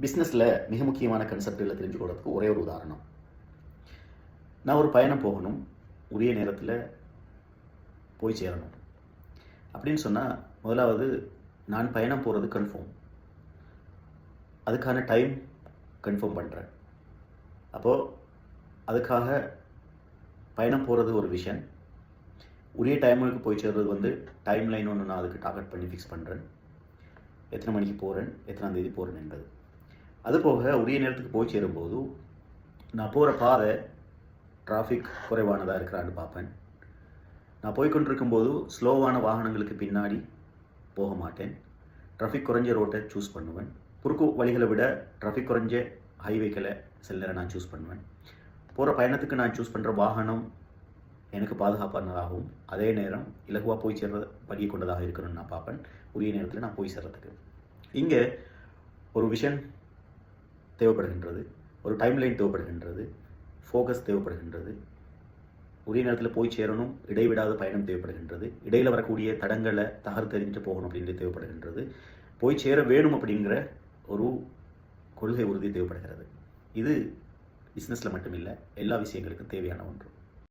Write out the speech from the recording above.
பிஸ்னஸில் மிக முக்கியமான கன்செப்டுகளை தெரிஞ்சுக்கொள்றதுக்கு ஒரே ஒரு உதாரணம். நான் ஒரு பயணம் போகணும், உரிய நேரத்தில் போய் சேரணும் அப்படின்னு சொன்னால், முதலாவது நான் பயணம் போகிறது கன்ஃபார்ம், அதுக்கான டைம் கன்ஃபார்ம் பண்ணுறேன். அப்போது அதுக்காக பயணம் போகிறது ஒரு விஷன், உரிய டைமுக்கு போய் சேர்றது டைம் லைன் ஒன்று நான் அதுக்கு டார்கெட் பண்ணி ஃபிக்ஸ் பண்ணுறேன். எத்தனை மணிக்கு போகிறேன், எத்தனாம் தேதி போகிறேன் என்பது. அதுபோக உரிய நேரத்துக்கு போய் சேரும்போது நான் போகிற பாதை டிராஃபிக் குறைவானதாக இருக்கிறான்னு பார்ப்பேன். நான் போய்கொண்டிருக்கும்போது ஸ்லோவான வாகனங்களுக்கு பின்னாடி போக மாட்டேன். டிராஃபிக் குறைஞ்ச ரோட்டை சூஸ் பண்ணுவேன். குறுக்கு வழிகளை விட டிராஃபிக் குறைஞ்ச ஹைவேக்களை சில நேரம் நான் சூஸ் பண்ணுவேன். போகிற பயணத்துக்கு நான் சூஸ் பண்ணுற வாகனம் எனக்கு பாதுகாப்பானதாகவும் அதே நேரம் இலகுவாக போய் சேர்ற வழியை கொண்டதாக இருக்கணும்னு நான் பார்ப்பேன். உரிய நேரத்தில் நான் போய் சேர்றதுக்கு இங்கே ஒரு விஷன் தேவைப்படுகின்றது, ஒரு டைம் லைன் தேவைப்படுகின்றது, ஃபோக்கஸ் தேவைப்படுகின்றது. உரிய நேரத்தில் போய் சேரணும், இடைவிடாத பயணம் தேவைப்படுகின்றது, இடையில் வரக்கூடிய தடங்களை தகர்த்தெறிஞ்சிட்டு போகணும் அப்படின்றது தேவைப்படுகின்றது, போய் சேர வேணும் அப்படிங்கிற ஒரு கொள்கை உறுதி தேவைப்படுகிறது. இது பிஸ்னஸில் மட்டுமில்லை, எல்லா விஷயங்களுக்கும் தேவையான ஒன்று.